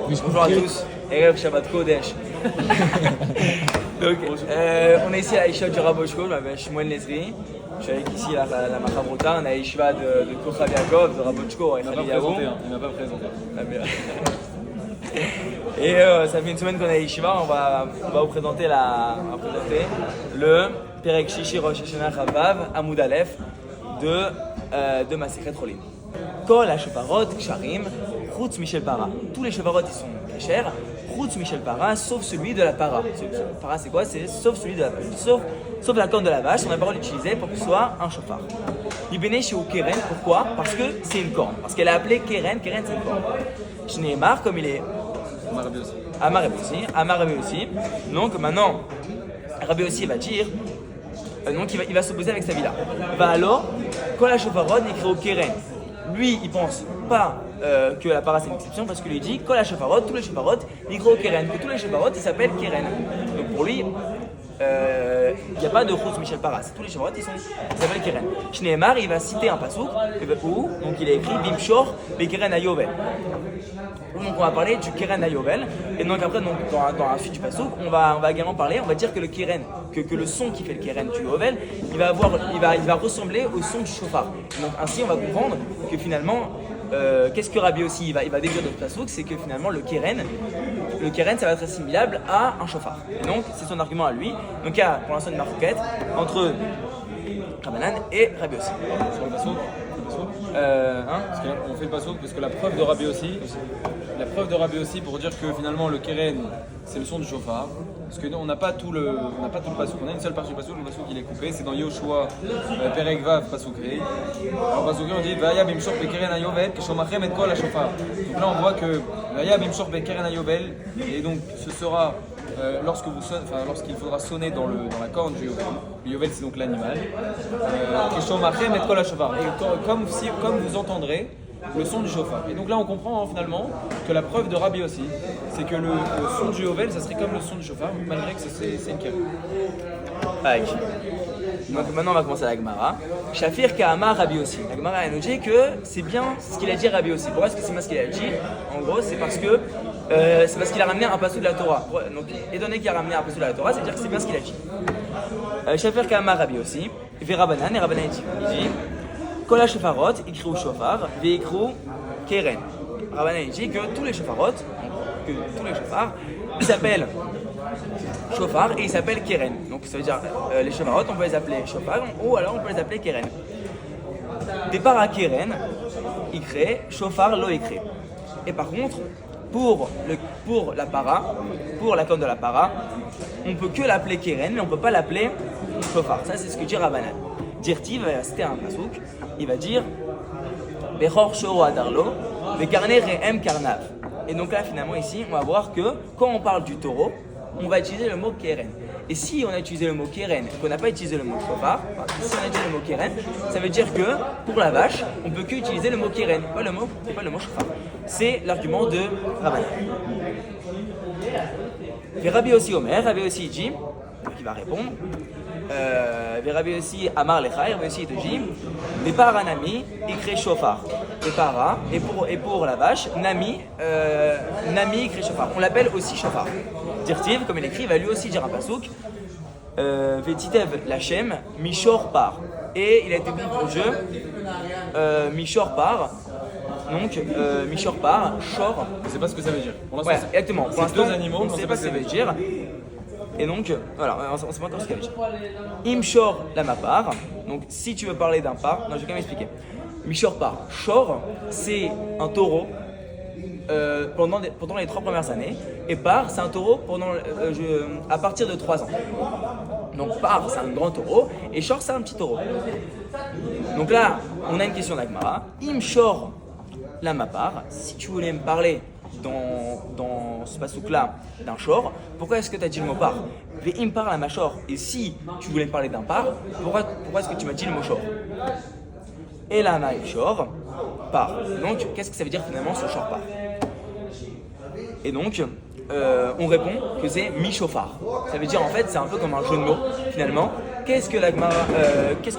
Bonjour à tous, Erev Shabbat Kodesh. Donc, on est ici à la Yeshiva du Rabochko, je m'appelle Shmuel Nezri. Je suis avec ici la Machavrota, on est à la Yeshiva de Kochav Yaakov, de Rabochko. Il m'a pas présenté. Et ça fait une semaine qu'on est à Yeshiva, on va vous présenter le Perek Shishi Rosh Hashanah Chavav Amud Aleph de Masechet Cholim. Kol HaShofarot Ksharim Chutz Mishel Para. Tous les shofarot ils sont kashers, Chutz Mishel Para, sauf celui de la para. Para c'est quoi? C'est sauf celui de la vache. Sauf la corne de la vache, on n'a pas le droit d'utiliser pour que ce soit un shofar. Libene chez Keren, pourquoi? Parce que c'est une corne. Parce qu'elle est appelée Keren, Keren c'est une corne. Shneemar, comme il est. Amar Rabbi aussi. Donc maintenant, Rabbi aussi va dire. Donc il va s'opposer avec sa villa. Va alors, quand la shofarot écrit au Keren, lui il pense pas que la para c'est une exception parce qu'il lui dit quand la shofarot, tous les shofarot, il écrit au Keren, que tous les shofarot ils s'appellent Keren. Donc pour lui, il n'y a pas de Chutz Mishel Para, tous les shofarot ils s'appellent Keren. Shneemar il va citer un pasuk où donc il a écrit Bimshor Bekeren Ayovel. Donc on va parler du Keren Ayovel et donc après donc, dans la suite du pasuk on va également parler, on va dire que le Keren, que le son qui fait le Keren du Yovel, il va ressembler au son du shofar. Donc ainsi on va comprendre que finalement qu'est-ce que Rabbi aussi il va déduire de ce pasuk, c'est que finalement le Keren ça va être assimilable à un shofar. Et donc c'est son argument à lui. Donc il y a pour l'instant une marquette entre Rabbanan et Rabbi aussi. Sur le passouk Parce qu'on fait le passouk parce que la preuve de Rabbi aussi pour dire que finalement le Keren c'est le son du shofar. Parce que nous on n'a pas tout le passouk, on a une seule partie du passouk, le passouk il est coupé, c'est dans Yoshua Perek Vav passouk Rei. Alors passouk on dit Vaya bimshor bekeren ayovel keshomachem et kol hashofar. Donc là on voit que Vaya bimshor bekeren ayovel et donc ce sera lorsqu'il faudra sonner dans la corne du Yovel. Le Yovel c'est donc l'animal. Keshomachem et kol hashofar. Et comme vous entendrez le son du shofar. Et donc là on comprend finalement que la preuve de Rabbi aussi, c'est que le son du Yovel ça serait comme le son du shofar, malgré que c'est une kérou. Donc maintenant on va commencer la Gemara. Shafir Kahama Rabbi aussi. La Gemara a noté que c'est bien ce qu'il a dit Rabbi aussi. Pourquoi est-ce que c'est bien ce qu'il a dit? En gros c'est parce qu'il a ramené un passouk de la Torah. Donc étant donné qu'il a ramené un passouk de la Torah, c'est-à-dire que c'est bien ce qu'il a dit. Shafir Kahama Rabbi aussi. Et Rabbanan dit Kol HaShofarot écrit au shofar, veikru Keren. Rabbanan dit que tous les shofars, ils s'appellent shofar et ils s'appellent Keren. Donc ça veut dire les shofarot, on peut les appeler shofar ou alors on peut les appeler Keren. Départ à Keren, écrit, shofar lo écrit. Et par contre, pour la para, pour la corne de la para, on peut que l'appeler Keren, mais on peut pas l'appeler shofar. Ça c'est ce que dit Rabbanan. Dirtiv va citer un pasuk, il va dire Bechor shoro adarlo, bekarne re'em karnav. Et donc là finalement ici on va voir que quand on parle du taureau, on va utiliser le mot keren. Et si on a utilisé le mot keren et qu'on n'a pas utilisé le mot shofar, si on a utilisé le mot keren, ça veut dire que pour la vache, on peut que utiliser le mot keren, pas le mot shofar. C'est l'argument de Rabbanan. Et Rabbi aussi Omer, Rabbi aussi dit, qui va répondre. Rabbi aussi Amar Lechai, Rabbi aussi te dit des para nami écrit shofar, des para et pour la vache nami écrit shofar. On l'appelle aussi shofar. Dirtiv comme il écrit, il va lui aussi dire un pasuk Vetitev Lachem Mishor par et il a été mis pour le jeu Mishor par. Donc, Mishor par, Shor. On ne sait pas ce que ça veut dire. Ouais, exactement. Pour l'instant, deux animaux, on ne sait pas ce que ça veut dire. Et donc, voilà, on ne sait pas encore ce qu'elle veut dire. Imshor la ma part. Donc, si tu veux parler d'un par, non, je vais quand même expliquer. Mishor par. Shor, c'est un taureau pendant les 3 premières années. Et par, c'est un taureau à partir de 3 ans. Donc, par, c'est un grand taureau. Et Shor, c'est un petit taureau. Donc là, on a une question d'Agmara. Imshor la ma part. Si tu voulais me parler dans ce passouk-là d'un shor, pourquoi est-ce que tu as dit le mot par? Ve'im par la machor. Et si tu voulais me parler d'un par, pourquoi est-ce que tu m'as dit le mot shor? Et la ma shor, par. Donc, qu'est-ce que ça veut dire finalement ce shor par? Et donc, on répond que c'est mi-shofar. Ça veut dire en fait, c'est un peu comme un jeu de mots finalement. Qu'est-ce que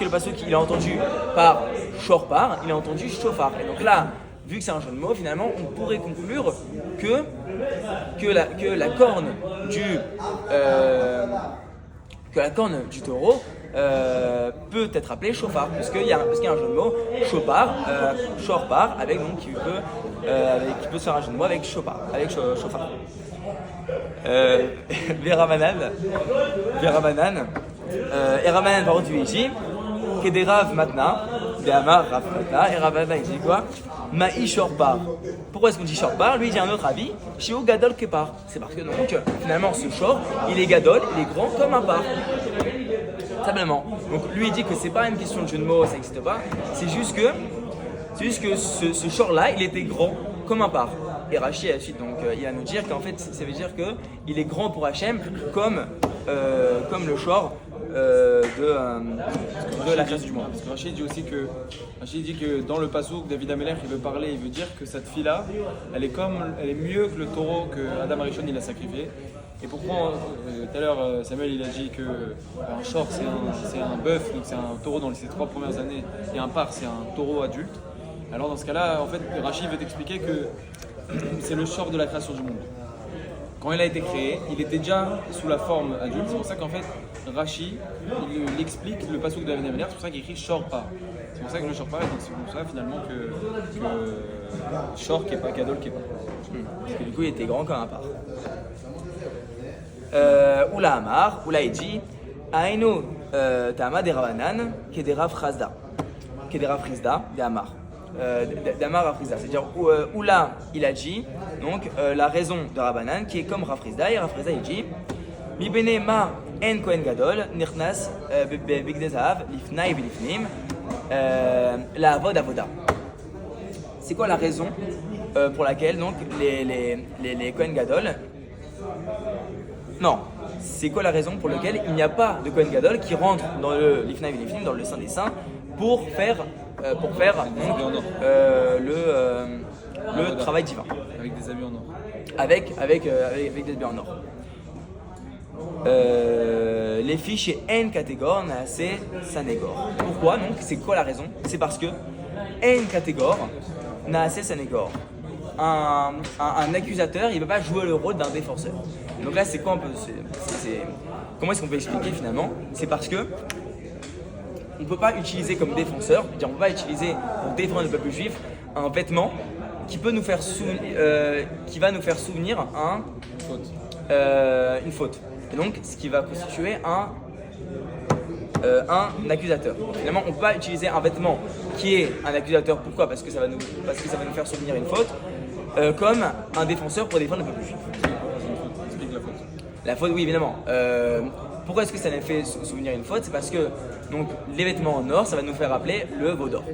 le passouk il a entendu par shor par? Il a entendu shofar. Et donc là, vu que c'est un jeu de mots, finalement, on pourrait conclure que la corne du taureau peut être appelée chauffard, parce qu'il y a un jeu de mots, shorpar, avec donc qui peut se faire un jeu de mots avec chauffard. Veramanan, et Ramanan par contre tu dis Kederav Matna, Be'amar Rav Matna, et Ramanan il dit quoi? Ma'i Shorpar. Pourquoi est-ce qu'on dit Shorpar? Lui il dit un autre avis, Shio Gadol Kepar. C'est parce que donc finalement ce shor, il est Gadol, il est grand comme un par. Simplement. Donc lui il dit que c'est pas une question de jeu de mots, ça n'existe pas, c'est juste que ce shor là, il était grand comme un par. Et Rashi à la suite, donc il va nous dire qu'en fait ça veut dire qu'il est grand pour Hachem comme le shor de la classe du monde. Parce que Rachid dit que dans le passouk, David Amelech il veut parler, il veut dire que cette fille-là, elle est mieux que le taureau que Adam Arishon il a sacrifié. Et pourquoi tout à l'heure Samuel il a dit que un shor c'est un bœuf, donc c'est un taureau dans ses 3 premières années, et un par c'est un taureau adulte. Alors dans ce cas-là, en fait, Rachid veut t'expliquer que c'est le shor de la création du monde. Quand il a été créé, il était déjà sous la forme adulte. C'est pour ça qu'en fait, Rashi, il explique le passouk de David Amelech. C'est pour ça qu'il écrit shor par. C'est pour ça que le shor par, donc c'est pour ça finalement que shor qui est pas gadol qui est pas. Parce que du coup, il était grand comme un par. Oula Amar, Oula il dit Aïno Tama de Ravanan, Kederav Chazda. Kederav Chizda de Amar. D'Amar Rafrizda, c'est-à-dire Oula il a dit donc la raison de Rabbanan qui est comme Rafrizda, et Rafrizda il dit Mibene ma en kohen gadol nichnas bigdei zahav lifnai velifnim la avod avoda. C'est quoi la raison pour laquelle donc les kohen gadol c'est quoi la raison pour laquelle il n'y a pas de kohen gadol qui rentre dans le lifnai velifnim, dans le Saint des Saints, pour faire donc, le travail divin. Avec des habits en or. Avec des habits en or. Les fiches chez N catégore c'est Sanégor. Pourquoi donc? C'est quoi la raison? C'est parce que N catégore c'est Sanégor. Un accusateur, il ne peut pas jouer le rôle d'un défenseur. Donc là, c'est quoi un peu comment est-ce qu'on peut expliquer finalement? C'est parce que on ne peut pas utiliser comme défenseur, on ne peut pas utiliser pour défendre le peuple juif un vêtement qui va nous faire souvenir une faute. Et donc, ce qui va constituer un accusateur. Donc, finalement, on ne peut pas utiliser un vêtement qui est un accusateur. Pourquoi? Parce que ça va nous faire souvenir une faute, comme un défenseur pour défendre le peuple juif. Explique la faute. La faute, oui, évidemment. Pourquoi est-ce que ça nous fait souvenir une faute? C'est parce que donc, les vêtements en or, ça va nous faire rappeler le veau d'or.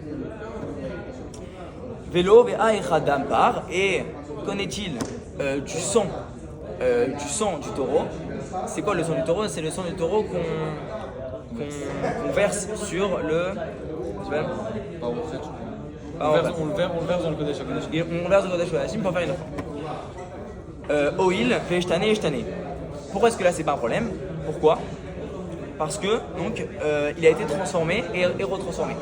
Vélo, ve'aïchadam par, et qu'en est-il du sang du taureau? C'est quoi le sang du taureau? C'est le sang du taureau qu'on verse sur le. On le verse dans le Kodesh HaKodashim. On verse dans le Kodesh HaKodashim pour faire une offrande. Oil, ve'eshtane. Pourquoi est-ce que là c'est pas un problème? Pourquoi? Parce que donc il a été transformé et retransformé.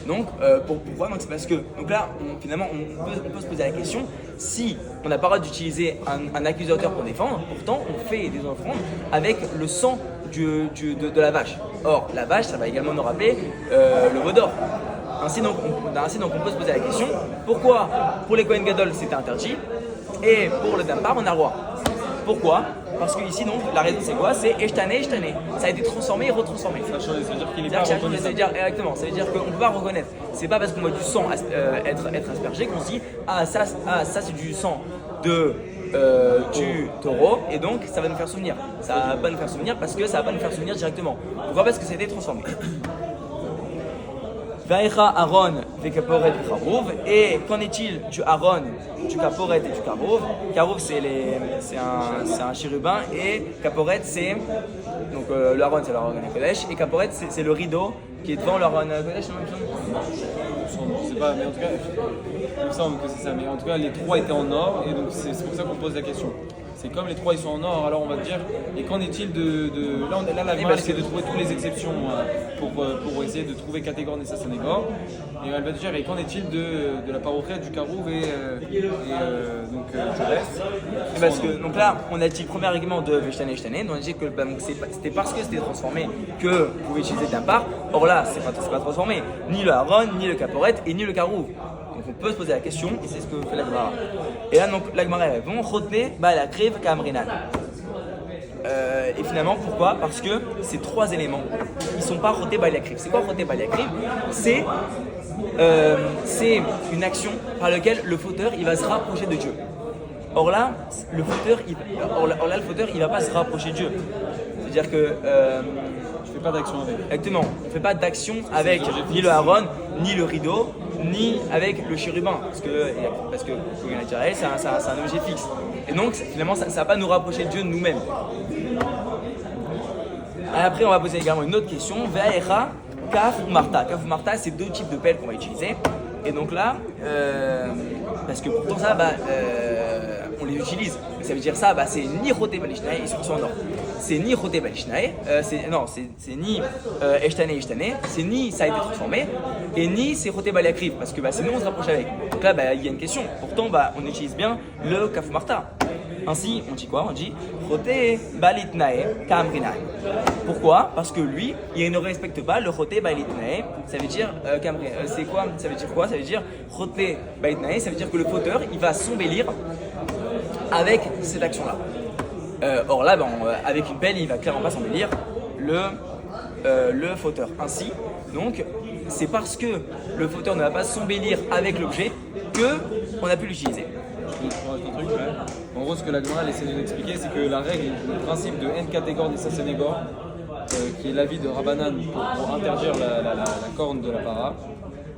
Donc pourquoi? Donc c'est parce que donc là finalement on peut se poser la question, si on n'a pas le droit d'utiliser un accusateur pour défendre, pourtant on fait des offrandes avec le sang de la vache. Or la vache, ça va également nous rappeler le veau d'or. Ainsi donc on peut se poser la question, pourquoi pour les Kohen Gadol c'était interdit et pour le Dampar on a le droit? Pourquoi? Parce que ici donc la raison c'est quoi? C'est Eshtane. Ça a été transformé et retransformé. Ça veut dire qu'il est pas reconnaissable. Exactement, ça veut dire qu'on ne peut pas reconnaître. C'est pas parce qu'on voit du sang être aspergé qu'on se dit ça c'est du sang du taureau et donc ça va nous faire souvenir. Ça va pas nous faire souvenir parce que ça va pas nous faire souvenir directement. Pourquoi? Parce que ça a été transformé. Vaïcha Aaron vekaporet v'charouv. Et qu'en est-il du Aaron, du kaporet et du karouv? Karouv c'est un chérubin et kaporet c'est donc le Aaron c'est l'Aaron Kodesh et kaporet c'est le rideau qui est devant l'Aaron Kodesh. Je sais pas, mais en tout cas, il me semble que c'est ça. Mais en tout cas, les trois étaient en or et donc c'est pour ça qu'on pose la question. C'est comme les trois ils sont en or, alors on va te dire, et qu'en est-il là la Gemara essaie de trouver toutes les exceptions pour essayer de trouver Catégor, Nessa, Sanégor. Et elle va dire, et qu'en est-il de la parouchée, du karouv et du reste? Parce que, donc là, on a dit le premier argument de Veshtane Veshtane, on a dit que c'était parce que c'était transformé que vous pouvez utiliser d'un part. Or là, c'est pas transformé, ni le haron, ni le caporet et ni le karouv. Donc on peut se poser la question, et c'est ce que fait la Gemara. Et là, donc, la Gemara répond, Chotne, la kriv, kamrinan. Et finalement, pourquoi? Parce que ces trois éléments, ils ne sont pas rotés by la kriv. C'est quoi roté by la kriv? C'est une action par laquelle le fauteur il va se rapprocher de Dieu. Or là, le fauteur, le fauteur, il va pas se rapprocher de Dieu. C'est-à-dire que tu fais pas d'action avec. Exactement, on ne fait pas d'action avec ni le haron, ni le rideau, ni avec le chérubin, parce que comme on a dit, c'est un objet fixe. Et donc finalement, ça ne va pas nous rapprocher de Dieu nous-mêmes. Après, on va poser également une autre question. Ve'aecha, kaf ou marta. Kaf ou marta, c'est deux types de pelles qu'on va utiliser. Et donc là, parce que pourtant ça, on les utilise. Ça veut dire ça, c'est ni roté balishnae, ils sont en or. C'est ni roté balishnae, c'est ni eshtane, c'est ni ça a été transformé, et ni c'est roté baliakriv, parce que c'est nous on se rapproche avec. Donc là, il y a une question. Pourtant, on utilise bien le kaf ou marta. Ainsi, on dit quoi? On dit roté balitnae kamrinae. Pourquoi? Parce que lui, il ne respecte pas le roté balitnae. Ça veut dire c'est quoi? Ça veut dire quoi? Ça veut dire roté balitnae. Ça veut dire que le fauteur, il va s'embellir avec cette action-là. Or là, avec une pelle, il va clairement pas s'embellir le fauteur. Ainsi, donc, c'est parce que le fauteur ne va pas s'embellir avec l'objet que on a pu l'utiliser. En gros, ce que la Gemara essaie de nous expliquer, c'est que la règle, le principe de N catégor des Sassénégor, qui est l'avis de Rabbanan pour interdire la corne de la para,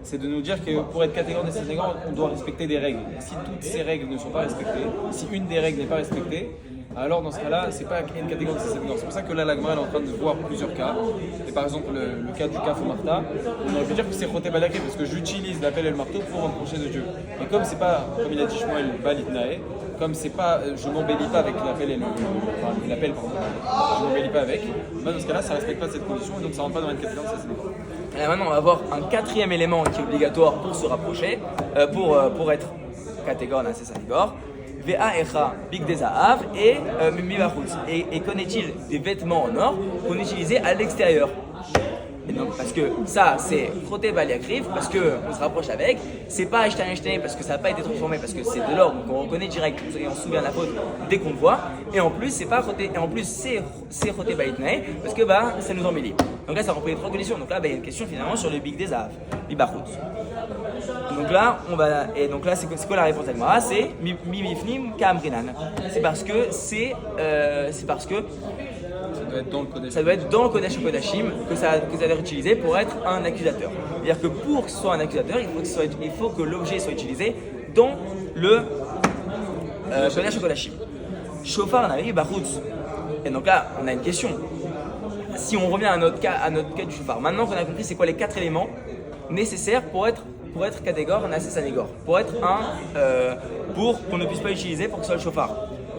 c'est de nous dire que pour être catégor des Sassénégor, on doit respecter des règles. Si toutes ces règles ne sont pas respectées, si une des règles n'est pas respectée, alors dans ce cas-là, c'est pas une catégorie de Sassénégor. C'est pour ça que là, la Gemara est en train de voir plusieurs cas. Et par exemple, le cas du kaf ou marta, on aurait pu dire que c'est roté balakri parce que j'utilise la pelle et le marteau pour m'approcher de Dieu. Et comme c'est pas, comme il a dit Shmuel, balitnae, comme c'est pas, je m'embellis pas avec la pelle et je m'embellis pas avec, dans ce cas-là, ça respecte pas cette condition et donc ça rentre pas dans une catégorie de Sassénégor. Et là, maintenant, on va voir un quatrième élément qui est obligatoire pour se rapprocher, pour être catégore d'un Sassénégor. Ve'aecha big des Zaav et mibachutz. Et qu'en est-il des vêtements en or qu'on utilisait à l'extérieur? Et donc, parce que ça, c'est frotté baliakriv, parce qu'on se rapproche avec. C'est pas acheté parce que ça n'a pas été transformé, parce que c'est de l'or, donc on reconnaît direct et on se souvient de la faute dès qu'on le voit. Et en plus, c'est pas frotté, et en plus, c'est frotté balitnae, parce que ça nous embellit. Donc là, ça remplit les trois conditions. Donc là, il y a une question finalement sur le big des Zaav, mibachutz. Donc là, c'est quoi la réponse à Gemara? C'est mimifnim kamrinan. C'est parce que ça doit être dans le Kodesh Kodashim que ça doit être utilisé pour être un accusateur. C'est-à-dire que pour que ce soit un accusateur, il faut que l'objet soit utilisé dans le Kodesh Kodashim. Shofar navi bachutz. Et donc là, on a une question. Si on revient à notre cas du shofar, maintenant qu'on a compris c'est quoi les 4 éléments nécessaires pour être catégore, un Sassénégor, pour qu'on ne puisse pas l'utiliser pour que ce soit le shofar.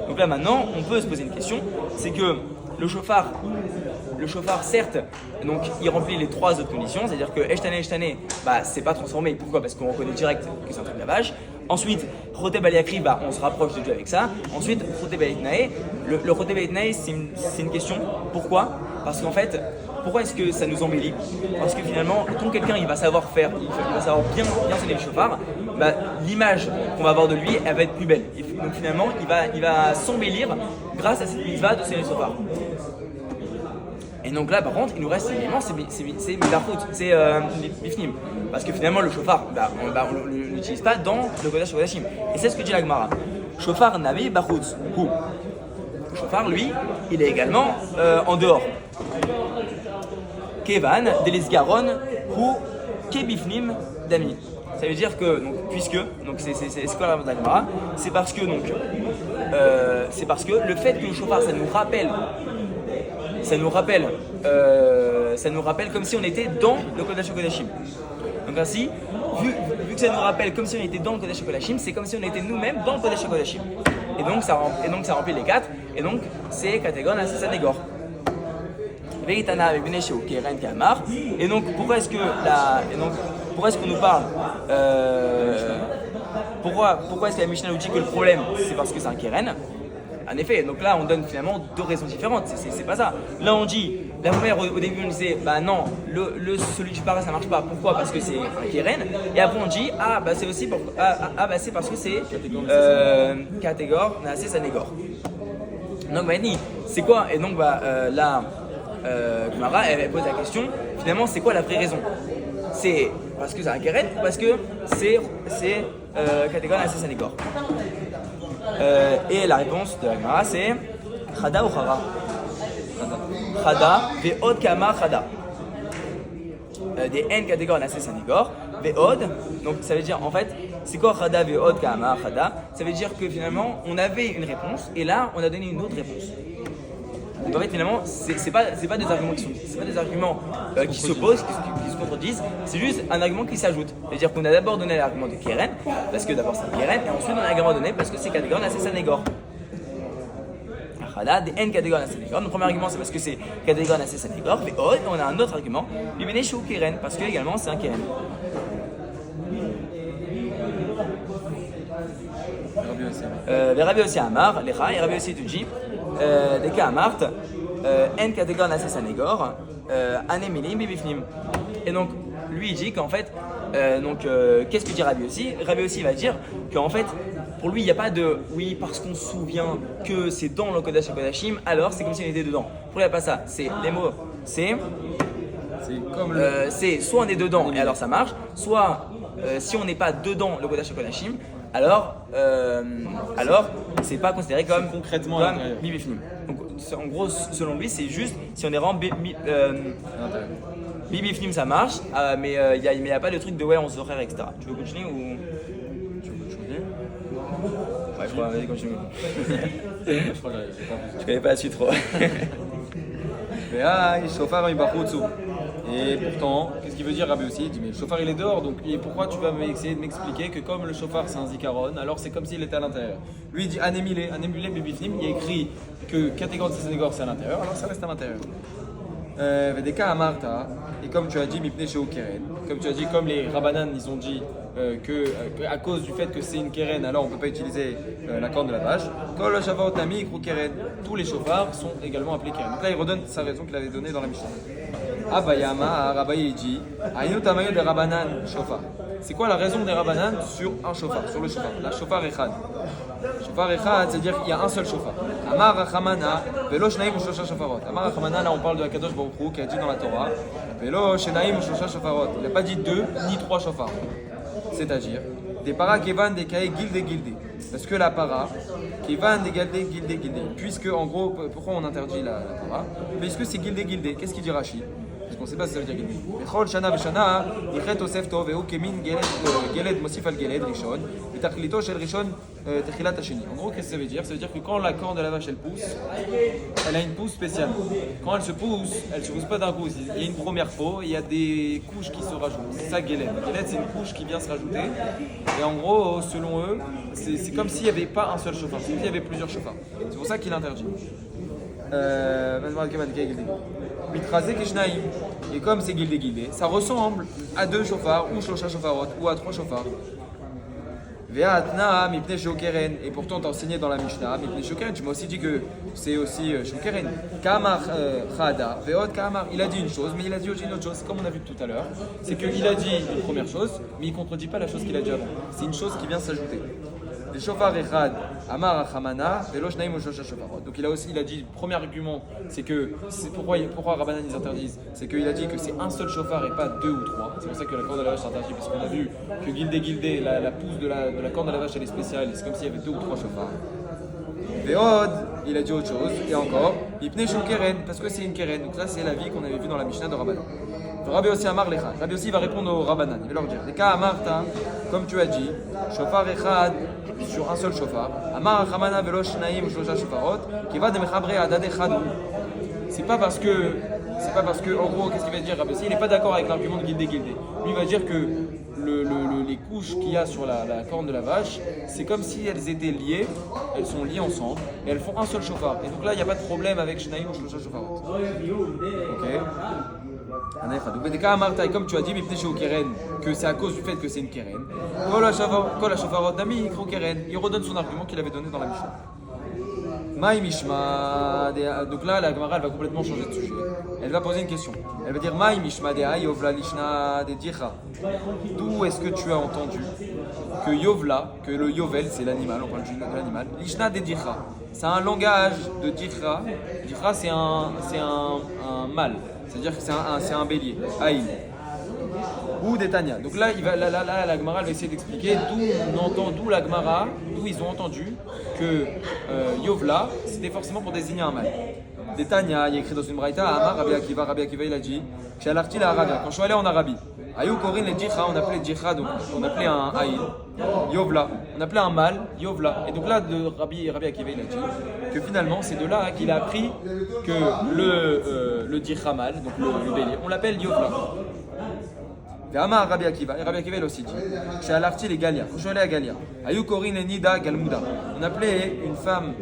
Donc là maintenant, on peut se poser une question, c'est que le shofar, certes, donc il remplit les 3 autres conditions, c'est-à-dire que eshtane, c'est pas transformé. Pourquoi? Parce qu'on reconnaît direct que c'est un truc de lavage. Ensuite, roté baliakri, on se rapproche de Dieu avec ça. Ensuite, roté balitnae. Le roté balitnae, c'est une question. Pourquoi? Parce qu'en fait, pourquoi est-ce que ça nous embellit? Parce que finalement, quand quelqu'un il va savoir faire, il va savoir bien sonner le shofar, l'image qu'on va avoir de lui, elle va être plus belle. Et donc finalement, il va s'embellir grâce à cette mitzvah de sonner le shofar. Et donc là, par contre, il nous reste un élément, c'est midachut, c'est bifnim. Parce que finalement, le shofar, on ne l'utilise pas dans le Kodesh Kodashim. Et c'est ce que dit la Gemara. Shofar navi bachutz. Le shofar, lui, il est également en dehors. Kevan, delisgaron, ou kebifnim dami. Ça veut dire que, c'est quoi la réponse de la Gemara? C'est parce que le fait que le shofar, ça nous rappelle comme si on était dans le Kodesh Kodashim. Donc ainsi, vu que ça nous rappelle comme si on était dans le Kodesh Kodashim, c'est comme si on était nous-mêmes dans le Kodesh Kodashim. Et donc ça remplit les 4, et donc c'est catégone à Sassénégor. Et donc pourquoi est-ce que pourquoi est-ce qu'on nous parle pourquoi est-ce que la Mishnah nous dit que le problème, c'est parce que c'est un keren? En effet, donc là, on donne finalement deux raisons différentes. C'est pas ça. Là, on dit, la première, au début, on disait, bah non, celui du para, ça marche pas. Pourquoi? Parce que c'est un keren. Et après, on dit, ah, bah c'est aussi c'est parce que c'est catégore, c'est sanégor. Donc, bah, c'est quoi? Et donc, là, Gemara, elle pose la question, finalement, c'est quoi la vraie raison? C'est parce que c'est un keren ou parce que c'est catégore, c'est sanégor? Et la réponse de la Gemara c'est Chada ou Chara? Chada, ve'od kama Chada. Des N catégories assez sanégor, ve'od, donc ça veut dire en fait, c'est quoi Chada, ve'od kama Chada? Ça veut dire que finalement on avait une réponse et là on a donné une autre réponse. Donc en fait finalement c'est pas des arguments qui s'opposent, qui se contredisent, c'est juste un argument qui s'ajoute. C'est-à-dire qu'on a d'abord donné l'argument de Keren, parce que d'abord c'est un Keren, et ensuite on a également donné parce que c'est catégorie assez sanégor. Voilà, des N catégories assez sanégor. Le premier argument c'est parce que c'est catégorie assez sanégor, mais on a un autre argument, Bibeneshu Keren, parce que également c'est un Keren. Rabbi aussi Amar, Lecha, et Rabbi aussi Tuji. Des cas à Marthe, N catégorie assez sanégor, Anémilim, Bibifnim. Et donc, lui il dit qu'en fait, qu'est-ce que dit Rabbi aussi? Rabbi aussi va dire qu'en fait, pour lui, il n'y a pas de oui, parce qu'on se souvient que c'est dans le Kodesh HaKodashim, alors c'est comme si on était dedans. Pour lui, il n'y a pas ça. C'est les mots, c'est soit on est dedans et alors ça marche, soit si on n'est pas dedans le Kodesh HaKodashim, alors c'est pas considéré comme concrètement comme bibifnim. Donc en gros selon lui c'est juste si on est vraiment bibifnim ça marche, mais il n'y a pas de truc de ouais on se horaire etc. Tu veux continuer ou tu veux continuer? Ouais je crois vas-y continue. Je crois que j'ai pas Je connais pas la suite trop. Et pourtant, qu'est-ce qu'il veut dire Rabbi aussi? Il dit mais le chauffard il est dehors, donc et pourquoi tu vas essayer de m'expliquer que comme le chauffard c'est un zikaron, alors c'est comme s'il était à l'intérieur. Lui il dit anémilé bibifnim, il y a écrit que catégorie de Sénégor c'est à l'intérieur, alors ça reste à l'intérieur. Des cas à Martha, et comme tu as dit, Mipne chez Keren, comme tu as dit, comme les Rabbanan ils ont dit que à cause du fait que c'est une Keren, alors on ne peut pas utiliser la corne de la vache. Kol Shavot Nami Ikru Keren, tous les chauffards sont également appelés Keren. Donc là il redonne sa raison qu'il avait donnée dans la Mishnah. Abayama, Rabbaye il dit, Aïnou Tamayo de Rabbanan Shofar. C'est quoi la raison des Rabbanan sur un chauffard, sur le chauffard? La Shofar Echad. Shofar Echad, c'est-à-dire qu'il y a un seul chauffard. Amar Rachamana, Velo Shnaim Shosha Shofarot. Amar Rachamana, là on parle de Akadosh Baruch Hu qui a dit dans la Torah, Velo Shnaim Shosha Shofarot. Il n'a pas dit 2 ni 3 chauffards. C'est-à-dire, des para Kevan des Kae Gilde Gilde. Parce que la para, Kevan des Gilde Gilde. Puisque en gros, pourquoi on interdit la para? Puisque c'est Gilde Gilde. Qu'est-ce qu'il dit Rashi? Parce qu'on ne sait pas si ça veut dire Gilde. Echol Shana Veshana, Ichet Osef Tov, Veu Kemin Geled Mosif al Geled Rishon, Vitachlito Shel Rishon Techilat Hasheni. En gros, qu'est-ce que ça veut dire? Ça veut dire que quand la corne de la vache elle pousse, elle a une pousse spéciale. Quand elle se pousse pas d'un coup. Il y a une première peau, il y a des couches qui se rajoutent. C'est ça Geled. Geled, c'est une couche qui vient se rajouter. Et en gros, selon eux, c'est comme s'il n'y avait pas un seul chauffard, c'est comme s'il y avait plusieurs chauffards. C'est pour ça qu'il interdit. Et comme c'est guildé, ça ressemble à 2 chauffards ou shosha shofarot ou à 3 chauffards. Et pourtant t'as enseigné dans la Mishnah, tu m'as aussi dit que c'est aussi shokeren. Kamar chada, veot kamar. Il a dit une chose, mais il a dit aussi une autre chose, comme on a vu tout à l'heure. C'est qu'il a dit une première chose, mais il ne contredit pas la chose qu'il a dit avant. C'est une chose qui vient s'ajouter. Le shofar echad, amar achamana, velo shnaim shosha shofarot. Donc il a dit, premier argument, c'est que pourquoi Rabbanan ils interdisent, c'est qu'il a dit que c'est un seul shofar et pas 2 ou 3. C'est pour ça que la corde de la vache s'interdit, parce qu'on a vu que guildé, la pousse de la corde de la vache elle est spéciale, c'est comme s'il y avait 2 ou 3 shofars. Veod, il a dit autre chose, et encore, ipne shel keren, parce que c'est une keren. Donc là c'est la vie qu'on avait vu dans la Mishnah de Rabbanan. Rabbi aussi Amar Lecha. Rabbi aussi va répondre aux Rabbanan. Il va leur dire les cas Amarta, comme tu as dit, Shofar Echad sur un seul shofar. Amar Achamana Velo Shnaim Shosha Shofarot, qui va de Mechabre Adad Echad. C'est pas parce que, en gros, qu'est-ce qu'il va dire Rabbi aussi? Il n'est pas d'accord avec l'argument de Gildé. Lui, il va dire que les couches qu'il y a sur la corne de la vache, c'est comme si elles étaient liées, elles sont liées ensemble, et elles font un seul shofar. Et donc là, il n'y a pas de problème avec Shnaim ou Shosha Shofarot. Ok. Comme tu as dit, que c'est à cause du fait que c'est une keren. Il redonne son argument qu'il avait donné dans la Mishnah. Maï Mishma, donc là la Gemara elle va complètement changer de sujet. Elle va poser une question. Elle va dire Maï Mishma de Yovla Lishna de Djicha. D'où est-ce que tu as entendu que Yovla, que le Yovel c'est l'animal, on parle de l'animal, Lishna de Djicha. C'est un langage de Djicha. Djicha c'est un mâle, c'est-à-dire que c'est un bélier, Aïn. Ou des Tanya. Donc là, la Gemara va essayer d'expliquer d'où la Gemara, d'où ils ont entendu que Yovla, c'était forcément pour désigner un mâle. Des Tanya, il y a écrit dans une braïta, Amar Rabbi Akiva il a dit, quand je suis allé en Arabie, Ayou Korin les Djicha, on appelait Djicha, donc on appelait un Aïn, Yovla, on appelait un mâle, Yovla. Et donc là, Rabbi Akiva il a dit que finalement, c'est de là qu'il a appris que le Djicha mâle, donc le bélier, on l'appelle Yovla. Amar Rabbi Akiva, et Rabbi Akiva il aussi dit, chez Alarti les Galia, quand je suis allé à Galia, Ayou Korin et Nida Galmouda, on appelait une femme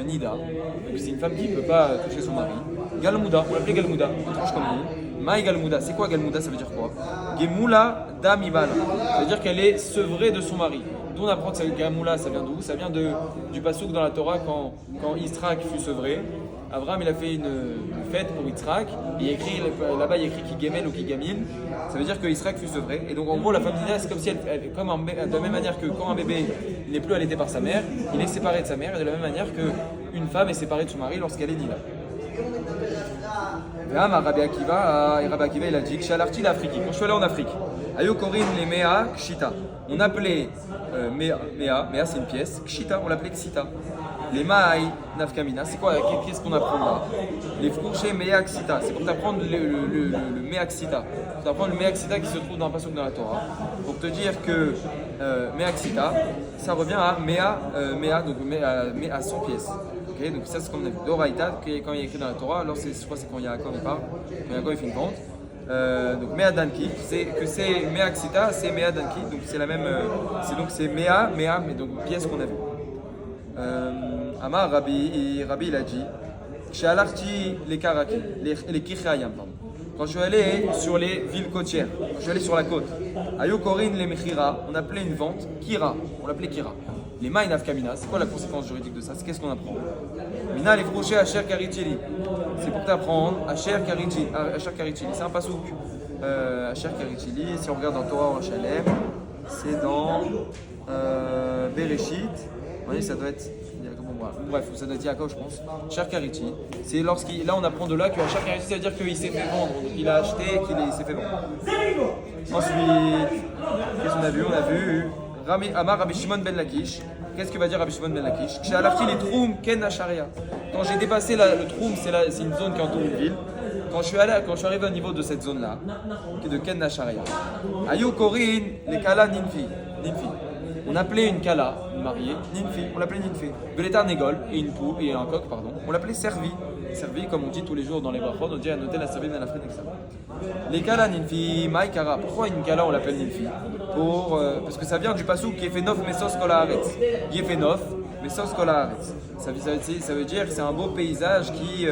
Nida, donc c'est une femme qui ne peut pas toucher son mari, Galmouda, on l'appelait Galmouda, étrange comme nom. Maï Galmouda, c'est quoi Galmouda, ça veut dire quoi? Gemoula Damibal, ça veut dire qu'elle est sevrée de son mari. D'où on apprend que Gemoula, ça vient d'où? Ça vient du passouk dans la Torah quand Yitzhak fut sevré. Abraham il a fait une fête pour Yitzhak, et là-bas il y a écrit qui gemel ou qui gamil, ça veut dire que Yitzhak fut sevré. Et donc en gros la femme d'Ina c'est comme si de la même manière que quand un bébé n'est plus allaité par sa mère, il est séparé de sa mère, et de la même manière qu'une femme est séparée de son mari lorsqu'elle est Nila. Rabbi Akiva il a dit que Shalarti l'Afrique, quand je suis allé en Afrique, Ayo Korin les Mea Kshita, on appelait Mea c'est une pièce, Kshita on l'appelait Ksita. Les Maï Nafkamina, c'est quoi? Qu'est-ce qu'on apprend là? Les Frouchés Mea Ksita, c'est pour t'apprendre le Mea Ksita. Pour t'apprendre le Mea Ksita qui se trouve dans un passage de la Torah. Pour te dire que Mea Ksita, ça revient à Mea, donc à 100 pièces. Okay, donc ça c'est ce qu'on a vu. Doraïta, quand il est écrit dans la Torah, alors je crois que c'est quand Yaakov il parle, quand Yaakov il fait une vente. Donc Mea Danki, c'est Mea Ksita, c'est Mea Danki, donc c'est la même, c'est Mea, mais donc pièce qu'on a vue. Amar Rabbi il a dit, chez Alarti les Karaki, les Kichayam, pardon. Quand je suis allé sur les villes côtières, quand je suis allé sur la côte, Ayou Korin les Mechira, on appelait une vente Kira, on l'appelait Kira. Les Maïnaf Kamina, c'est quoi la conséquence juridique de ça? C'est qu'est-ce qu'on apprend? Mina les Frouchés Asher Karichili, c'est pour t'apprendre Asher Karichili, c'est un pasouk. Asher Karichili, si on regarde dans Torah en Shalem, c'est dans Bereshit, vous voyez, ça doit être. Bref, ça doit être Yaakov, je pense. Asher Karichi, c'est là on apprend de là que Asher Karichi, ça veut dire qu'il s'est fait vendre, donc il a acheté et qu'il s'est fait vendre. Ensuite, qu'est-ce qu'on a vu? On a vu Amar Rabbi Shimon ben Lakish. Qu'est-ce que va dire Rabbi Shimon ben Lakish? Chez Alarti les Troum Ken Asharia. Quand j'ai dépassé le Troum, c'est une zone qui entoure une ville. Quand je suis arrivé au niveau de cette zone-là, qui est de Ken Asharia, Ayou Korin les Kala Ninfi. On appelait une Kala, une mariée, Ninfi, on l'appelait Ninfi. Beletar Negol et une poule et un coq, pardon, on l'appelait Servi. Servi, comme on dit tous les jours dans les brachot, on dit à noter la servie dans la frite, etc. Les Kala Ninfi, Maïkara. Pourquoi une Kala on l'appelle Ninfi? Parce que ça vient du passou qui est fait neuf mesos kol haaretz. Qui est fait neuf mesos kol haaretz. Ça veut dire que c'est un beau paysage qui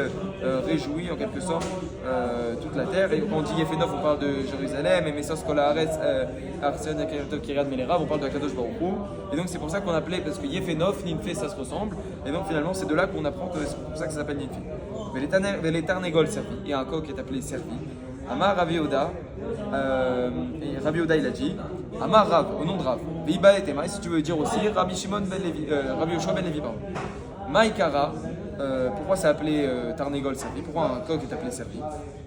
réjouit en quelque sorte toute la terre. Et quand on dit Yefenov, on parle de Jérusalem, et Mesos Kol Haaretz, Arsion Kiryat Melerav, on parle de Akadosh Baruch Hu. Et donc c'est pour ça qu'on appelait, parce que Yefenov, Ninfe, ça se ressemble. Et donc finalement c'est de là qu'on apprend que c'est pour ça que ça s'appelle Ninfe. Mais les Tarnegol servi, et un coq est appelé servi. Amar Rabbi Oda, et Rabbi Oda il a dit, Amar Rav, au nom de Rav, Veiba et Tema, si tu veux dire aussi, Rabbi Shimon ben Levi, Rabbi Yoshua ben Levi, pardon. Maïkara, pourquoi ça appelé Tarnegol servi? Pourquoi un coq est appelé servi?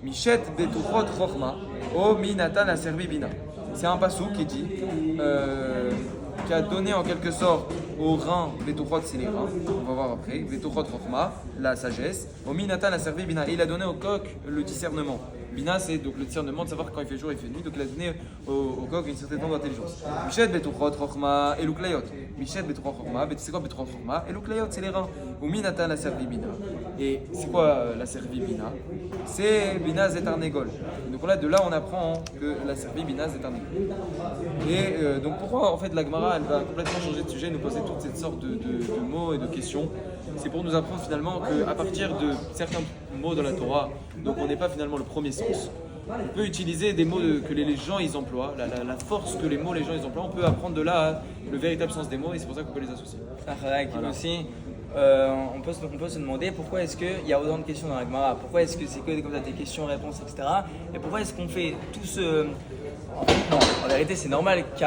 Michet betuchot chorma, o minatan la servi bina. C'est un passou qui dit, qui a donné en quelque sorte aux reins, betuchot c'est les reins, on va voir après, betuchot chorma, la sagesse, o minatan la servi bina. Et il a donné au coq le discernement. Bina, c'est donc le discernement de savoir quand il fait jour et il fait nuit, donc il a donné au coq une certaine forme d'intelligence. Michet betuchot chorma, et l'uklayot. Michet betuchot chorma, c'est quoi betuchot chorma? Et l'uklayot, c'est les reins. Ou minatan la servi bina. Et c'est quoi la servi bina? C'est bina zetarnegol. Donc là, de là, on apprend que la servi bina zetarnegol. Et donc pourquoi en fait la Gemara elle va complètement changer de sujet, nous poser toutes cette sorte de mots et de questions? C'est pour nous apprendre finalement qu'à partir de certains mots dans la Torah, donc on n'est pas finalement le premier sens. on peut utiliser des mots que les gens ils emploient, la force que les mots les gens ils emploient, on peut apprendre de là le véritable sens des mots et c'est pour ça qu'on peut les associer. Voilà. Aussi, on peut se demander pourquoi est-ce qu'il y a autant de questions dans la Gemara, pourquoi est-ce que c'est que comme ça des questions-réponses, etc. Et pourquoi est-ce qu'on fait tout ce... Non, en vérité c'est normal qu'il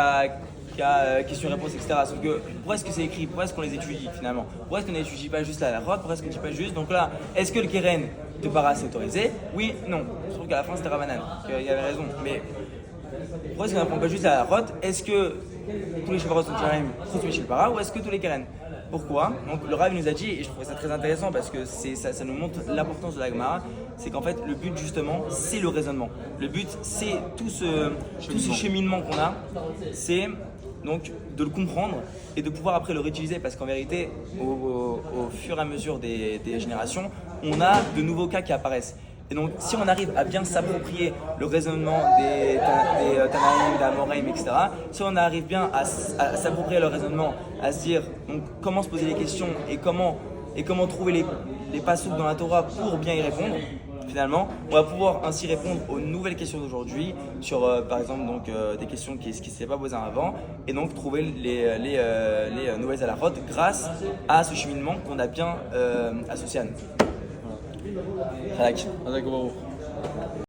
y a questions-réponses, etc. Sauf que pourquoi est-ce que c'est écrit, pourquoi est-ce qu'on les étudie finalement, pourquoi est-ce qu'on n'étudie pas juste la halachot, pourquoi est-ce qu'on ne dit pas juste, donc là, est-ce que le keren de para c'est autorisé? Oui, non. Je trouve qu'à la fin c'était Ravanan, il y avait raison, mais pourquoi est-ce qu'on n'apprend pas juste la halachot? Est-ce que tous les chevarot sont keren, sauf chez le para, ou est-ce que tous les keren? Pourquoi? Donc le Rav nous a dit, et je trouvais ça très intéressant parce que ça nous montre l'importance de la Gemara, c'est qu'en fait le but justement c'est le raisonnement. Le but c'est tout ce cheminement qu'on a, c'est donc de le comprendre et de pouvoir après le réutiliser parce qu'en vérité au fur et à mesure des générations, on a de nouveaux cas qui apparaissent. Et donc, si on arrive à bien s'approprier le raisonnement des Tanaïm, des Amoraïm, etc., si on arrive bien à s'approprier le raisonnement, à se dire donc, comment se poser les questions et comment trouver les passouk dans la Torah pour bien y répondre, finalement, on va pouvoir ainsi répondre aux nouvelles questions d'aujourd'hui sur, par exemple, donc, des questions qui ne s'étaient pas posées avant et donc trouver les nouvelles halachot grâce à ce cheminement qu'on a bien associé à nous. Voilà.